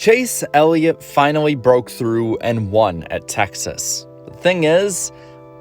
Chase Elliott finally broke through and won at Texas. The thing is,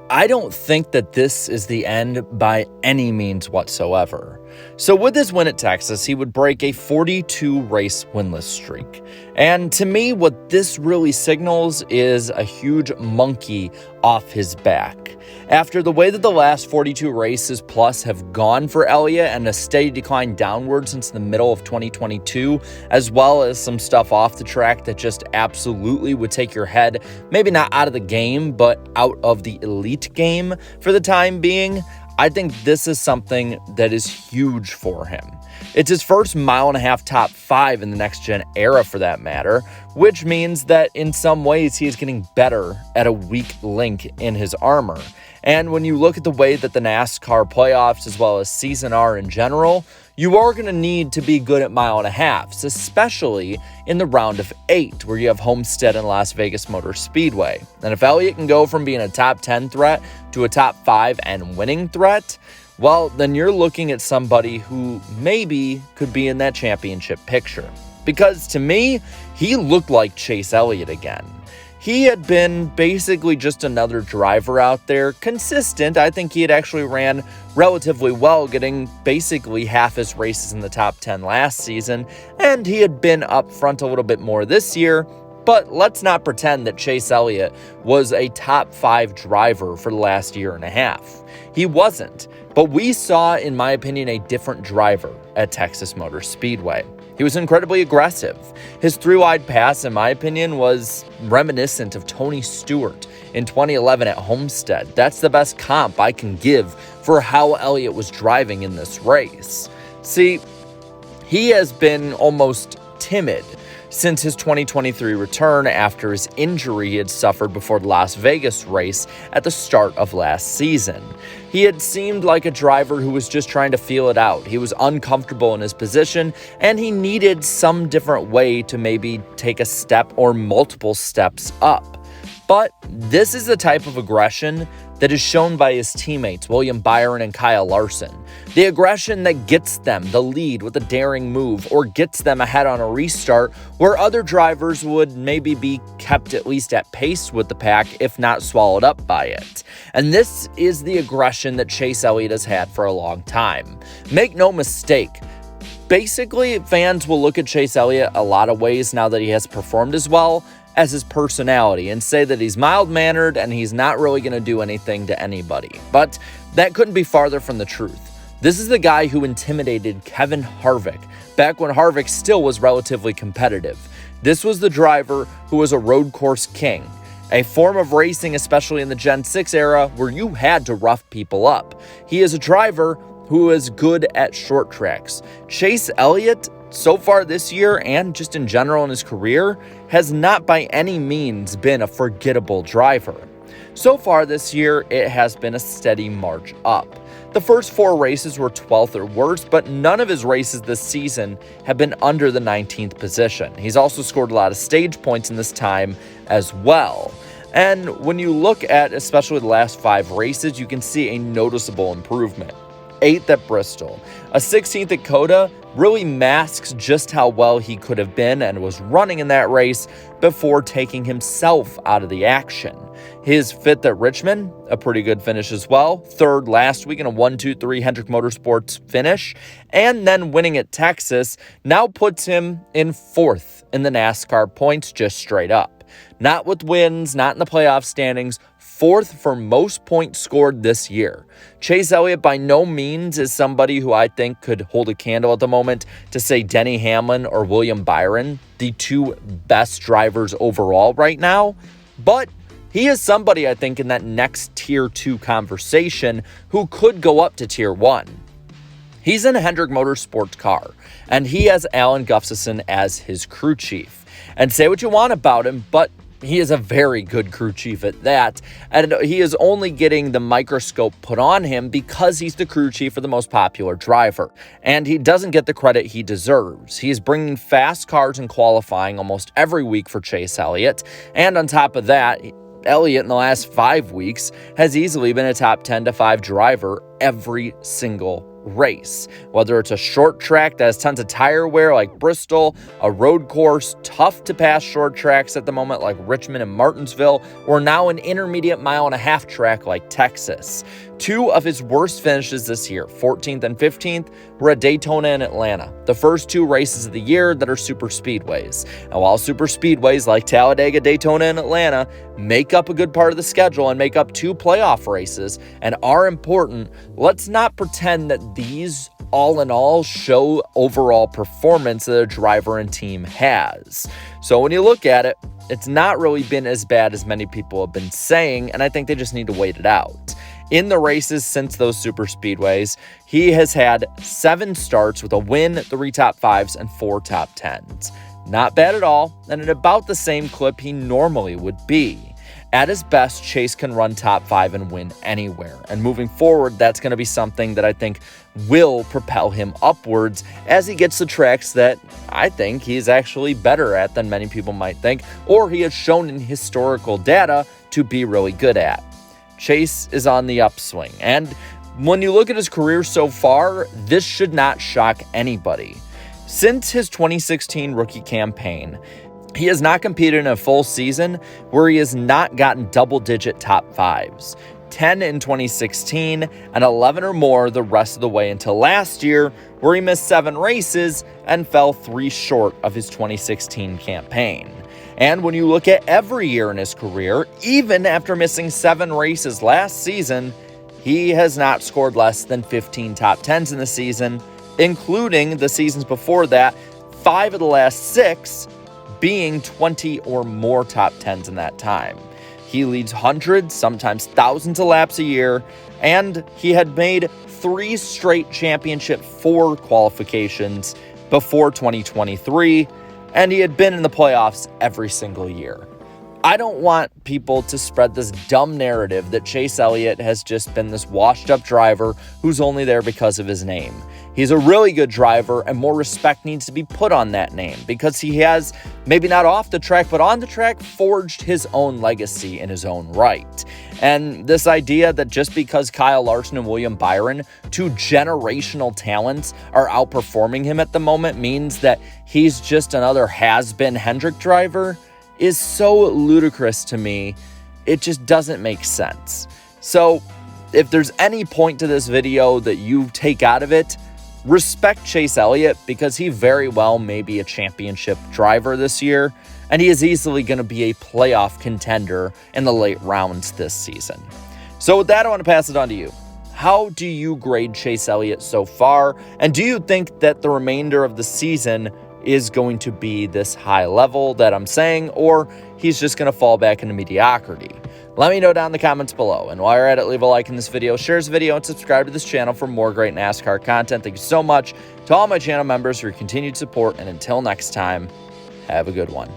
I don't think that this is the end by any means whatsoever. So with his win at Texas, he would break a 42-race winless streak. And to me, what this really signals is a huge monkey off his back. After the way that the last 42 races plus have gone for Elliott and a steady decline downward since the middle of 2022, as well as some stuff off the track that just absolutely would take your head, maybe not out of the game, but out of the elite game for the time being, I think this is something that is huge for him. It's his first mile-and-a-half top 5 in the next-gen era for that matter, which means that in some ways he is getting better at a weak link in his armor. And when you look at the way that the NASCAR playoffs as well as season are in general, you are going to need to be good at mile-and-a-halves, especially in the round of 8, where you have Homestead and Las Vegas Motor Speedway. And if Elliott can go from being a top 10 threat to a top 5 and winning threat, well, then you're looking at somebody who maybe could be in that championship picture. Because to me, he looked like Chase Elliott again. He had been basically just another driver out there, consistent. I think he had actually ran relatively well, getting basically half his races in the top 10 last season, and he had been up front a little bit more this year. But let's not pretend that Chase Elliott was a top 5 driver for the last year and a half. He wasn't, but we saw, in my opinion, a different driver at Texas Motor Speedway. He was incredibly aggressive. His 3-wide pass, in my opinion, was reminiscent of Tony Stewart in 2011 at Homestead. That's the best comp I can give for how Elliott was driving in this race. See, he has been almost timid since his 2023 return after his injury he had suffered before the Las Vegas race at the start of last season. He had seemed like a driver who was just trying to feel it out. He was uncomfortable in his position, and he needed some different way to maybe take a step or multiple steps up. But this is the type of aggression that is shown by his teammates, William Byron and Kyle Larson. The aggression that gets them the lead with a daring move or gets them ahead on a restart where other drivers would maybe be kept at least at pace with the pack, if not swallowed up by it. And this is the aggression that Chase Elliott has had for a long time. Make no mistake, basically fans will look at Chase Elliott a lot of ways now that he has performed as well as his personality and say that he's mild-mannered and he's not really going to do anything to anybody. But that couldn't be farther from the truth. This is the guy who intimidated Kevin Harvick back when Harvick still was relatively competitive. This was the driver who was a road course king, a form of racing, especially in the Gen 6 era, where you had to rough people up. He is a driver who is good at short tracks. Chase Elliott, so far this year and just in general in his career, has not by any means been a forgettable driver. So far this year, it has been a steady march up. The first 4 races were 12th or worse, but none of his races this season have been under the 19th position. He's also scored a lot of stage points in this time as well. And when you look at especially the last 5 races, you can see a noticeable improvement. 8th at Bristol. A 16th at Coda really masks just how well he could have been and was running in that race before taking himself out of the action. His 5th at Richmond, a pretty good finish as well. 3rd last week in a 1-2-3 Hendrick Motorsports finish. And then winning at Texas now puts him in 4th in the NASCAR points just straight up. Not with wins, not in the playoff standings, 4th for most points scored this year. Chase Elliott by no means is somebody who I think could hold a candle at the moment to say Denny Hamlin or William Byron, the 2 best drivers overall right now, but he is somebody I think in that next tier 2 conversation who could go up to tier 1. He's in a Hendrick Motorsports car, and he has Alan Gustafson as his crew chief. And say what you want about him, but he is a very good crew chief at that, and he is only getting the microscope put on him because he's the crew chief for the most popular driver, and he doesn't get the credit he deserves. He is bringing fast cars in qualifying almost every week for Chase Elliott, and on top of that, Elliott in the last 5 weeks has easily been a top 10 to 5 driver every single race. Whether it's a short track that has tons of tire wear like Bristol, a road course, tough to pass short tracks at the moment like Richmond and Martinsville, or now an intermediate mile-and-a-half track like Texas. Two of his worst finishes this year, 14th and 15th, were at Daytona and Atlanta, the first two races of the year that are super speedways. And while super speedways like Talladega, Daytona, and Atlanta make up a good part of the schedule and make up two playoff races and are important, let's not pretend that these all in all show overall performance that a driver and team has. So when you look at it, it's not really been as bad as many people have been saying, and I think they just need to wait it out. In the races since those super speedways, he has had 7 starts with a win, 3 top 5s, and 4 top 10s. Not bad at all, and at about the same clip he normally would be. At his best, Chase can run top 5 and win anywhere. And moving forward, that's going to be something that I think will propel him upwards as he gets the tracks that I think he's actually better at than many people might think, or he has shown in historical data to be really good at. Chase is on the upswing, and when you look at his career so far, this should not shock anybody. Since his 2016 rookie campaign, he has not competed in a full season where he has not gotten double-digit top 5s. 10 in 2016 and 11 or more the rest of the way until last year, where he missed 7 races and fell 3 short of his 2016 campaign. And when you look at every year in his career, even after missing 7 races last season, he has not scored less than 15 top 10s in the season, including the seasons before that, 5 of the last 6 being 20 or more top 10s in that time. He leads hundreds, sometimes thousands of laps a year, and he had made 3 straight championship 4 qualifications before 2023, and he had been in the playoffs every single year. I don't want people to spread this dumb narrative that Chase Elliott has just been this washed-up driver who's only there because of his name. He's a really good driver, and more respect needs to be put on that name because he has, maybe not off the track, but on the track, forged his own legacy in his own right. And this idea that just because Kyle Larson and William Byron, 2 generational talents, are outperforming him at the moment means that he's just another has-been Hendrick driver is so ludicrous to me. It just doesn't make sense. So if there's any point to this video that you take out of it, respect Chase Elliott because he very well may be a championship driver this year, and he is easily going to be a playoff contender in the late rounds this season. So with that, I want to pass it on to you. How do you grade Chase Elliott so far, and do you think that the remainder of the season is going to be this high level that I'm saying, or he's just going to fall back into mediocrity? Let me know down in the comments below. And while you're at it, leave a like in this video, share this video, and subscribe to this channel for more great NASCAR content. Thank you so much to all my channel members for your continued support. And until next time, have a good one.